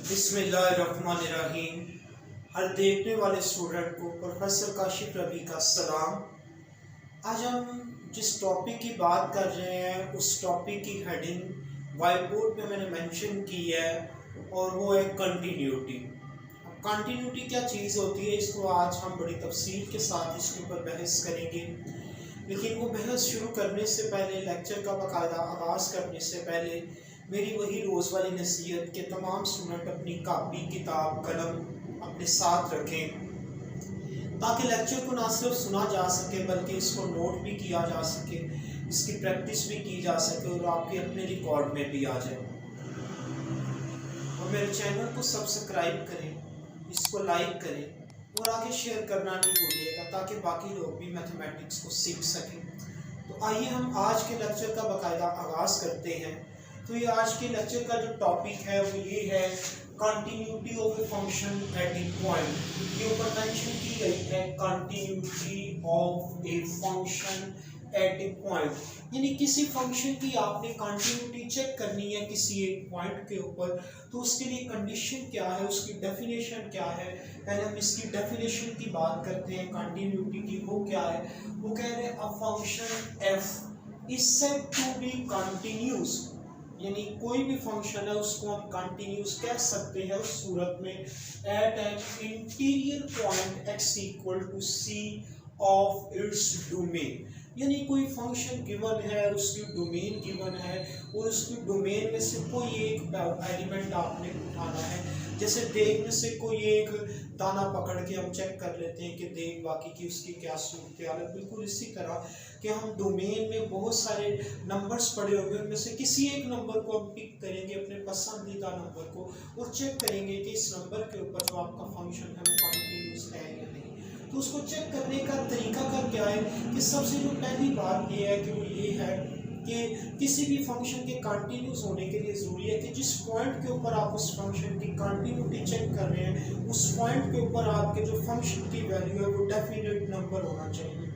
बिस्मिल्लाहिर्रहमानिर्रहीम। हर देखने वाले स्टूडेंट को प्रोफेसर काशिफ रबी का सलाम। आज हम जिस टॉपिक की बात कर रहे हैं उस टॉपिक की हेडिंग वाइट बोर्ड पे मैंने मेंशन की है और वो है कंटिन्यूटी। कंटिन्यूटी क्या चीज़ होती है, इसको आज हम बड़ी तफसील के साथ इसके ऊपर बहस करेंगे। लेकिन वो बहस शुरू करने से पहले, लेक्चर का बाकायदा आगाज़ करने से पहले मेरी वही रोज़ वाली नसीहत कि तमाम स्टूडेंट अपनी कापी, किताब, कलम अपने साथ रखें ताकि लेक्चर को ना सिर्फ सुना जा सके बल्कि इसको नोट भी किया जा सके, इसकी प्रैक्टिस भी की जा सके और आपके अपने रिकॉर्ड में भी आ जाए। और मेरे चैनल को सब्सक्राइब करें, इसको लाइक करें और आगे शेयर करना नहीं भूलिएगा ताकि बाकी लोग भी मैथमेटिक्स को सीख सकें। तो आइए हम आज के लेक्चर का बाकायदा आगाज़ करते हैं। तो ये आज के लेक्चर का जो टॉपिक है वो ये है continuity of a function at A point. ये ऊपर मेंशन की गई है continuity of a function at A point, यानी किसी फंक्शन की आपने कंटिन्यूटी चेक करनी है किसी एक पॉइंट के ऊपर, तो उसके लिए कंडीशन क्या है, उसकी डेफिनेशन क्या है। पहले हम इसकी डेफिनेशन की बात करते हैं कंटिन्यूटी की। वो क्या है, वो कह रहे हैं a function f is said to be continuous, यानी कोई भी फंक्शन है उसको हम कंटिन्यूस कह सकते हैं उस सूरत में at an interior point x equal to c of its domain. यानी कोई फंक्शन गिवन है, उसकी डोमेन गिवन है और उसकी डोमेन में से कोई एक एलिमेंट आपने उठाना है। जैसे देख में से कोई एक दाना पकड़ के हम चेक कर लेते हैं कि देख बाकी की उसकी क्या सूरत है। बिल्कुल इसी तरह कि हम डोमेन में बहुत सारे नंबर्स पड़े होंगे, उनमें से किसी एक नंबर को हम पिक करेंगे, अपने पसंदीदा नंबर को, और चेक करेंगे कि इस नंबर के ऊपर जो आपका फंक्शन है वो कंटिन्यूस है या नहीं। तो उसको चेक करने का तरीका का क्या है कि सबसे जो पहली बात ये है कि वो ये है कि किसी भी फंक्शन के कंटिन्यूस होने के लिए ज़रूरी है कि जिस पॉइंट के ऊपर आप उस फंक्शन की कंटिन्यूटी चेक कर रहे हैं उस पॉइंट के ऊपर आपके जो फंक्शन की वैल्यू है वो डेफिनेट नंबर होना चाहिए।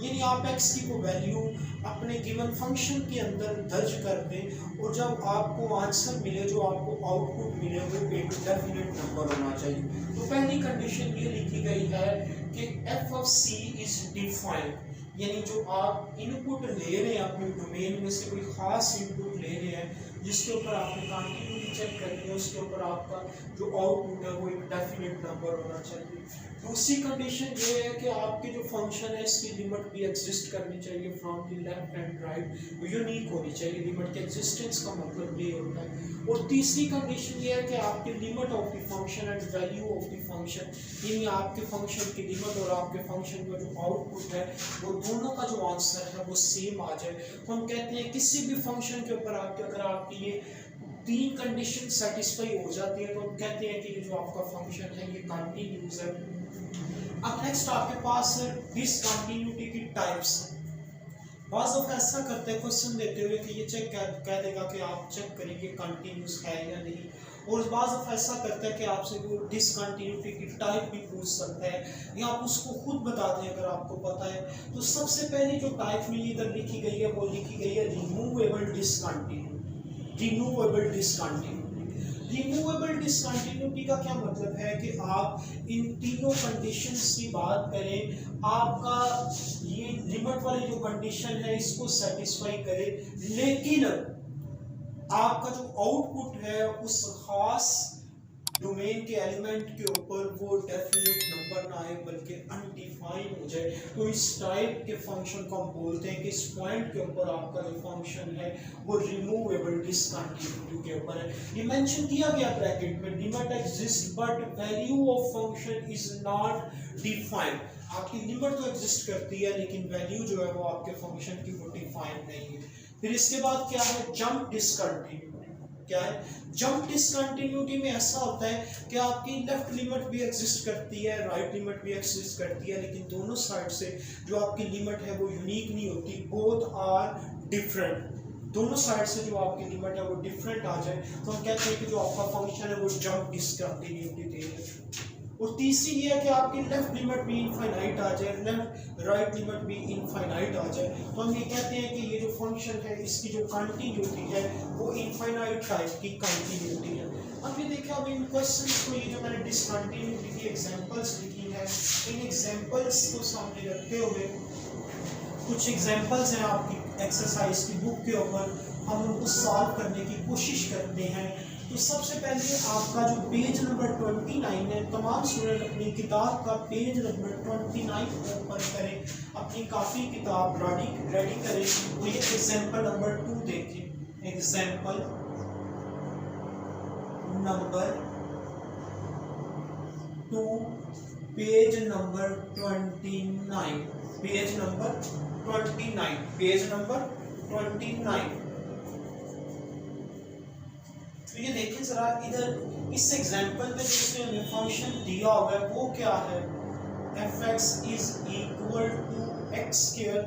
यानी आप x की वो वैल्यू अपने गिवन फंक्शन के अंदर दर्ज कर दें और जब आपको आंसर मिले, जो आपको आउटपुट मिले, वो एक डेफिनेट नंबर होना चाहिए। तो पहली कंडीशन ये लिखी गई है कि f of c is defined, यानी जो आप इनपुट ले रहे हैं अपने डोमेन में से कोई ख़ास इनपुट ले रहे हैं जिसके ऊपर आपने कंटिन्यूटी चेक करनी है, उसके ऊपर आपका जो आउटपुट है वो एक डेफिनेट नंबर होना चाहिए। दूसरी कंडीशन ये है कि आपके जो फंक्शन है इसकी लिमिट भी एग्जिस्ट करनी चाहिए from the left and right, unique होनी चाहिए। लिमिट के एग्जिस्टेंस का मतलब ये होता है। और तीसरी कंडीशन ये है कि आपके limit of the function and value of the function, यानी आपके फंक्शन की लिमिट और आपके फंक्शन का जो आउटपुट है वो दोनों का जो आंसर है वो सेम आ जाए। तो हम कहते हैं किसी भी फंक्शन के ऊपर आपके अगर आपकी ये तीन कंडीशन सेटिस्फाई हो जाती है तो हम कहते हैं कि जो आपका फंक्शन है ये कंटिन्यूस है। अब नेक्स्ट आपके पास डिसकंटिन्यूटी की टाइप्स हैं। बाज़ लोग ऐसा करते हैं क्वेश्चन देते हुए कि ये चेक कह देगा कि आप चेक करेंगे कंटिन्यूस है या नहीं, और बाज़ लोग ऐसा करता है कि आपसे वो डिसकंटिन्यूटी की टाइप भी पूछ सकता है या आप उसको खुद बता दें अगर आपको पता है। तो सबसे पहली जो टाइप में इधर लिखी गई है वो लिखी गई है removable discontinuity. Removable discontinuity, removable discontinuity का क्या मतलब है कि आप इन तीनों कंडीशंस की बात करें, आपका ये लिमिट वाली जो कंडीशन है इसको सेटिस्फाई करे, लेकिन आपका जो आउटपुट है उस खास डोमेन के एलिमेंट के ऊपर वो डेफिनेट नंबर ना आए बल्कि अनडिफाइन हो जाए। तो इस टाइप के फंक्शन को हम बोलते हैं कि इस पॉइंट के ऊपर आपका जो फंक्शन है वो रिमूवेबल डिसकंटिन्यूटी के ऊपर है। ये मेंशन किया गया ब्रैकेट में, limit exist but value of function is not defined. आपकी लिमिट तो एग्जिस्ट करती है लेकिन वैल्यू जो है वो आपके फंक्शन की वो डिफाइंड नहीं है। फिर इसके बाद क्या है, जंप डिसकंटिन्यूटी। क्या है, जंप डिसकंटिन्यूटी में ऐसा होता है कि आपकी लेफ्ट लिमिट भी एग्जिस्ट करती है, राइट लिमिट भी एग्जिस्ट करती है, लेकिन दोनों साइड से जो आपकी लिमिट है वो यूनिक नहीं होती, बोथ आर डिफरेंट। दोनों साइड से जो आपकी लिमिट है वो डिफरेंट आ जाए तो हम कहते हैं कि जो आपका फंक्शन है वो जंप डिसकंटिन्यूटी दे रहे। और तीसरी ये है कि आपकी लेफ्ट लिमिट भी इनफाइनाइट आ जाए, लेफ्ट राइट लिमिट भी इनफाइनाइट आ जाए, तो हम ये कहते हैं कि ये जो फंक्शन है इसकी जो कंटिन्यूटी है वो इनफाइनाइट थर्ड टाइप की कंटिन्यूटी है। अब ये देखिए, अब इन क्वेश्चंस को, ये जो मैंने डिसकंटिन्यूटी की एग्जांपल्स लिखी है, इन एग्जांपल्स को सामने रखते हुए कुछ एग्जांपल्स हैं आपकी एक्सरसाइज की बुक के ऊपर, हम उनको सॉल्व करने की कोशिश करते हैं। तो सबसे पहले आपका जो पेज नंबर 29 है, तमाम स्टूडेंट अपनी किताब का पेज नंबर 29 ओपन करें, अपनी काफ़ी किताब रेडी करें। तो ये एग्जांपल नंबर 2 देखें, example number 2, page number 29, page number 29, page number 29। तो ये देखिए जरा इधर इस एग्जांपल में जो हमें फंक्शन दिया हुआ है वो क्या है, f(x) is equal to x square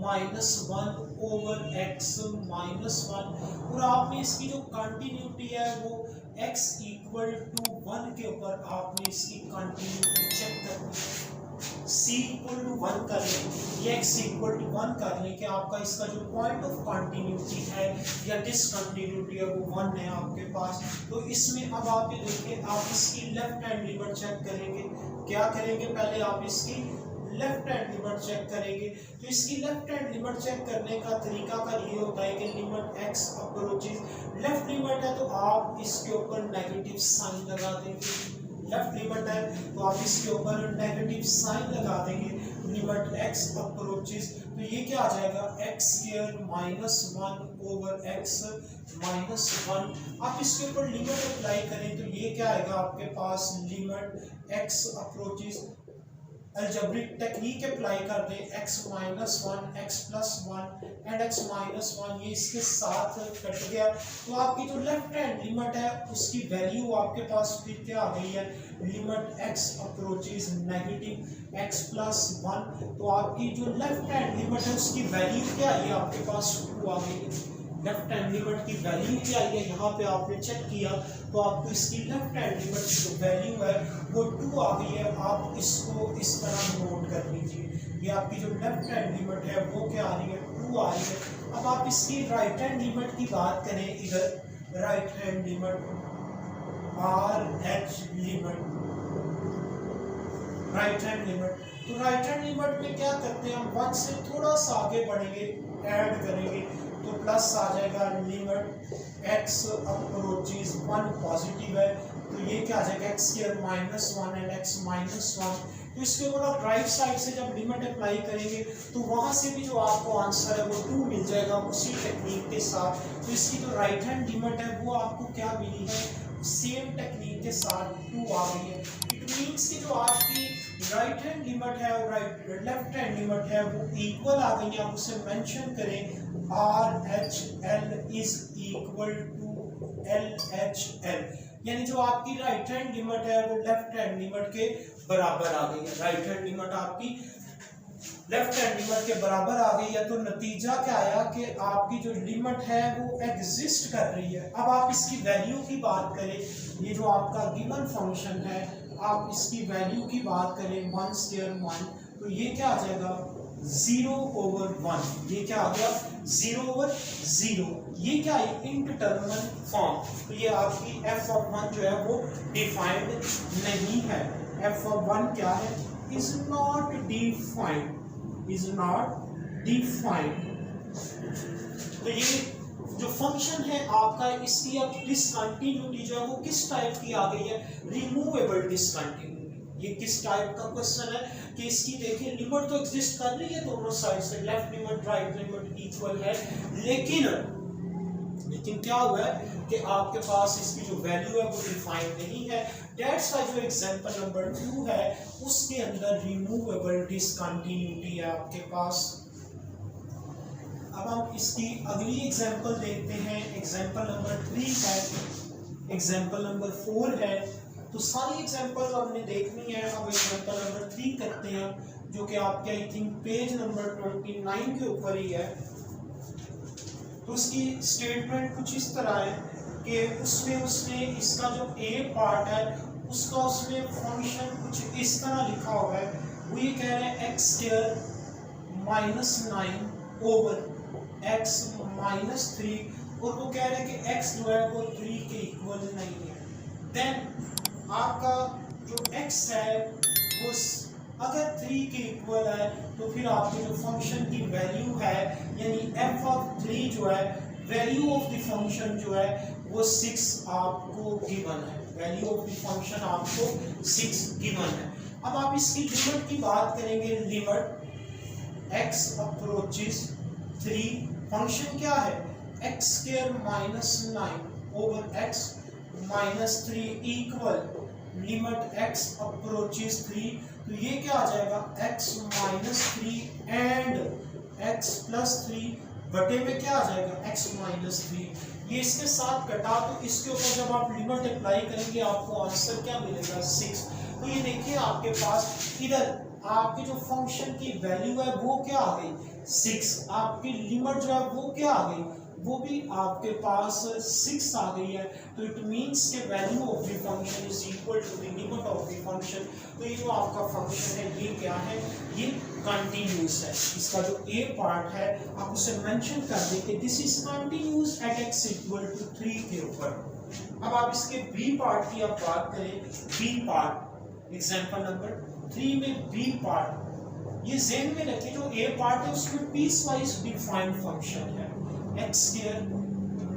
minus 1 over x minus 1, और आपने इसकी जो कंटिन्यूटी है वो x इक्वल टू 1 के ऊपर आपने इसकी कंटिन्यूटी चेक करनी है। c इक्वल टू 1 कर लें, ये x इक्वल टू 1 कर लें कि आपका इसका जो पॉइंट ऑफ कंटिन्यूटी है या डिसकंटिन्यूटी है वो 1 है आपके पास। तो इसमें अब आप ये देखिए, आप इसकी लेफ्ट हैंड लिमिट चेक करेंगे। क्या करेंगे, पहले आप इसकी लेफ्ट हैंड लिमिट चेक करेंगे। तो इसकी लेफ्ट हैंड लिमिट चेक करने का तरीका का ये होता है कि limit x approaches, left limit है तो आप इसके ऊपर नेगेटिव साइन लगा देंगे। लेफ्ट लिमिट है तो आप इसके ऊपर नेगेटिव साइन लगा देंगे। लिमिट x अप्रोचेस, तो ये क्या आ जाएगा, x square minus 1 over x minus 1। आप इसके ऊपर लिमिट अप्लाई करें तो ये क्या आएगा आपके पास, limit x approaches, algebraic technique apply कर दें, x minus 1, x plus 1 and x minus 1, ये इसके साथ कट गया। तो आपकी जो लेफ्ट हैंड लिमिट है उसकी वैल्यू आपके पास फिर क्या आ गई है, limit x approaches negative x plus 1। तो आपकी जो लेफ्ट हैंड लिमिट है उसकी वैल्यू क्या आई है आपके पास, 2 आ गई है। लेफ्ट हैंड लिमिट की वैल्यू क्या आई है, यहाँ पे आपने चेक किया तो आपको इसकी लेफ्ट हैंड लिमिट की जो वैल्यू है वो 2 आ गई है। आप इसको इस तरह नोट कर लीजिए, ये आपकी जो लेफ्ट हैंड लिमिट है वो क्या आ रही है, 2 आ रही है। अब आप इसकी राइट हैंड लिमिट की बात करें, इधर right hand limit RH limit, right hand limit, तो राइट हैंड लिमिट में क्या करते हैं हम, 1 से थोड़ा सा आगे बढ़ेंगे, ऐड करेंगे तो प्लस आ जाएगा। लिमिट x अप्रोचेस 1 पॉजिटिव है तो ये क्या आ जाएगा, x square minus 1 and x minus 1। तो इसके ऊपर आप राइट साइड से जब लिमिट अप्लाई करेंगे तो वहां से भी जो आपको आंसर है वो 2 मिल जाएगा उसी टेक्निक के साथ। तो इसकी जो राइट हैंड लिमिट है वो आपको क्या मिली है, सेम टेक्निक के साथ 2 आ गई है। इट मीन्स कि जो आपकी राइट हैंड लिमिट है और लेफ्ट हैंड लिमिट है वो इक्वल आ गई है। आप उसे मेंशन करें, RHL is equal to LHL, यानी जो आपकी राइट हैंड लिमिट है वो लेफ्ट हैंड लिमिट के बराबर आ गई है। राइट हैंड लिमिट आपकी लेफ्ट हैंड लिमिट के बराबर आ गई है। तो नतीजा क्या आया कि आपकी जो लिमिट है वो एग्जिस्ट कर रही है। अब आप इसकी वैल्यू की बात करें, ये जो आपका गिवन फंक्शन है, आप इसकी वैल्यू की बात करें 1 स्क्वायर 1, तो ये क्या आ जाएगा 0 ओवर 1, ये क्या आ गया 0 ओवर 0। ये क्या है, इंडिटरमिनेट फॉर्म। तो ये आपकी f(1) जो है वो डिफाइंड नहीं है। f(1) क्या है, is not defined, is not defined. तो ये जो फंक्शन है आपका, इसकी अब डिसकंटिन्यूटी जो है वो किस टाइप की आ गई है, रिमूवेबल डिसकंटिन्यूटी। ये किस टाइप का क्वेश्चन है कि इसकी देखिए लिमिट तो एग्जिस्ट कर रही है दोनों साइड से, left limit right limit equal है, लेकिन क्या हुआ है कि आपके पास इसकी जो वैल्यू है वो डिफाइन नहीं है। दैट्स व्हाई जो एग्जांपल नंबर 2 है उसके अंदर रिमूवेबल डिसकंटिन्यूटी है आपके पास। अब हम इसकी अगली एग्जांपल देखते हैं, एग्जांपल नंबर 3 है, एग्जांपल नंबर 4 है। तो सारी एग्जांपल हमने देखनी है। अब एग्जांपल नंबर 3 करते हैं जो कि आपके आई थिंक पेज नंबर 29 के ऊपर ही है। तो उसकी स्टेटमेंट कुछ इस तरह है कि उसमें उसने इसका जो ए पार्ट है उसका उसमें फंक्शन कुछ इस तरह लिखा हुआ है। वो ये कह रहे हैं एक्स स्क्वायर -9 ओवर x -3 और वो कह रहे हैं कि x जो है वो 3 के इक्वल नहीं है, देन आपका जो x है वो अगर 3 के इक्वल है तो फिर आपके जो फंक्शन की वैल्यू है यानी f ऑफ 3 जो है, वैल्यू ऑफ द फंक्शन जो है वो 6 आपको गिवन है, वैल्यू ऑफ द फंक्शन आपको 6 गिवन है। अब आप इसकी लिमिट की बात करेंगे, लिमिट x अप्रोचेस 3, फंक्शन क्या है x square minus 9 over x minus 3 equal limit x approaches 3, तो ये क्या आ जाएगा x minus 3 and x plus 3 बटे में क्या आ जाएगा x माइनस 3, ये इसके साथ कटा तो इसके ऊपर जब आप लिमिट अप्लाई करेंगे आपको आंसर क्या मिलेगा 6। तो ये देखिए आपके पास इधर आपके जो फंक्शन की वैल्यू है वो क्या आ गई 6, आपकी लिमिट जो है वो क्या आ गई, वो भी आपके पास 6 आ गई है। तो इट मीन्स के value of the function is equal to the limit of the function. तो ये जो आपका फंक्शन है ये क्या है, ये कंटिन्यूस है। इसका जो ए पार्ट है आप उसे मेंशन कर दें कि this is continuous at x equal to 3 के ऊपर। अब आप इसके बी पार्ट की आप बात करें, बी पार्ट एग्जांपल नंबर 3 में बी पार्ट, ये ज़हन में रखिए जो ए पार्ट है उसमें पीस वाइज डिफाइंड फंक्शन है x square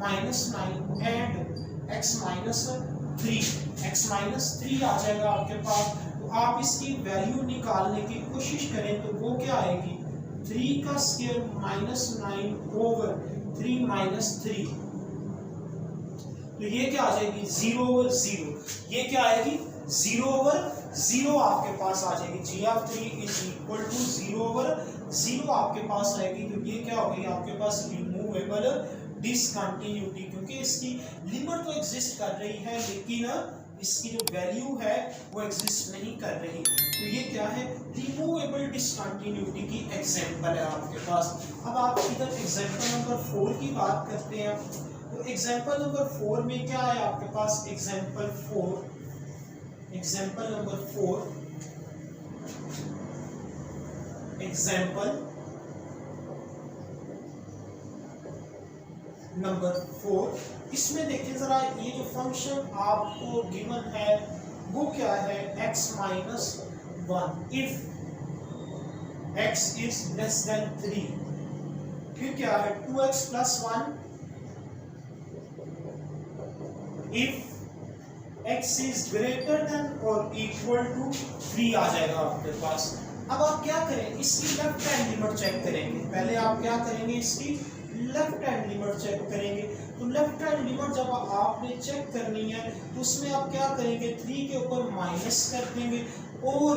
minus 9 and x minus 3, x minus 3 आ जाएगा आपके पास। तो आप इसकी वैल्यू निकालने की कोशिश करें तो वो क्या आएगी 3 का स्क्वायर माइनस 9 ओवर 3 माइनस 3, तो ये क्या आ जाएगी 0 ओवर 0, ये क्या आएगी 0 ओवर 0 आपके पास आ जाएगी, g of 3 is equal to 0 over 0 आपके पास आएगी। तो ये क्या हो गई आपके पास रिमूवेबल डिसकंटिन्यूटी, क्योंकि इसकी लिमिट तो एग्जिस्ट कर रही है लेकिन इसकी जो वैल्यू है वो एग्जिस्ट नहीं कर रही। तो ये क्या है रिमूवेबल डिसकंटिन्यूटी की एग्जांपल है आपके पास। अब आप इधर एग्जांपल नंबर 4 की बात करते हैं, तो एग्जांपल नंबर 4 में क्या है आपके पास, एग्जांपल नंबर 4, एग्जांपल नंबर 4, इसमें देखिए जरा ये जो फंक्शन आपको गिवन है वो क्या है x minus 1 if x is less than 3, फिर क्या है 2x plus 1 if x is greater than or equal to 3 आ जाएगा आपके पास। अब आप क्या करें, इसकी लेफ्ट हैंड लिमिट चेक करेंगे। पहले आप क्या करेंगे, इसकी लेफ्ट हैंड लिमिट चेक करेंगे। तो लेफ्ट हैंड लिमिट जब आपने चेक करनी है तो उसमें आप क्या करेंगे 3 के ऊपर माइनस कर देंगे और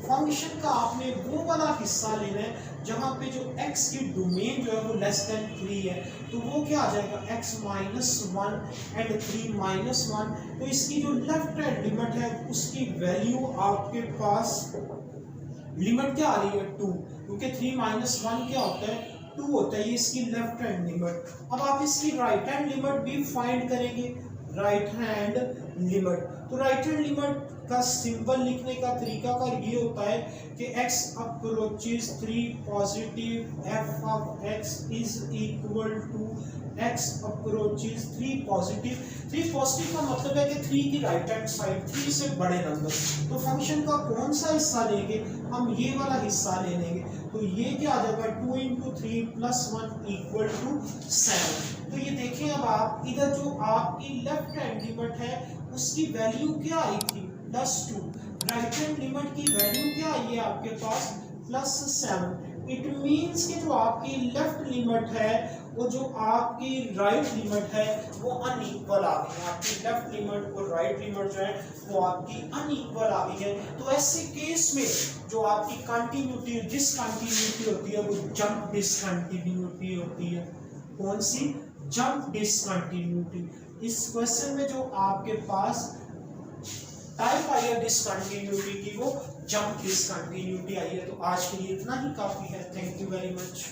फंक्शन का आपने वो वाला हिस्सा लेना है जहाँ पे जो x की डोमेन जो है वो लेस देन 3 है, तो वो क्या आ जाएगा x माइनस 1 एंड 3 माइनस 1। तो इसकी जो लेफ्ट हैंड लिमिट है उसकी वैल्यू आपके पास लिमिट क्या आ रही है 2, क्योंकि 3 माइनस 1 क्या होता है 2 होता है, ये इसकी लेफ्ट हैंड लिमिट। अब आप इसकी राइट हैंड लिमिट भी फाइंड करेंगे, राइट हैंड लिमिट। तो राइट हैंड लिमिट का सिंबल लिखने का तरीका का ये होता है कि x approaches 3 positive f of x is equal to x approaches 3 positive. 3 positive का मतलब है कि 3 की राइट हैंड साइड 3 से बड़े नंबर, तो फंक्शन का कौन सा हिस्सा लेंगे, हम ये वाला हिस्सा ले लेंगे। तो ये क्या आ जाएगा 2 इंटू 3 प्लस 1 इक्वल टू 7। तो ये देखें अब आप इधर जो आपकी लेफ्ट हैंड लिमिट है उसकी वैल्यू क्या आई थी +2, राइट हैंड लिमिट की वैल्यू क्या आई है आपके पास +7। इट मीन्स कि जो आपकी लेफ्ट लिमिट है वो जो आपकी राइट लिमिट है वो अनइक्वल आ गई है। आपकी लेफ्ट लिमिट और राइट लिमिट जो है वो आपकी अनइक्वल आ गई है। तो ऐसे केस में जो आपकी कंटिन्यूटी डिसकंटिन्यूटी होती है वो जंप डिसकंटिन्यूटी होती है। कौन सी? Jump discontinuity. इस क्वेश्चन में जो आपके पास टाइप आई है डिसकंटिन्यूटी की वो जंप डिसकंटिन्यूटी आई है। तो आज के लिए इतना ही काफी है। Thank you very much.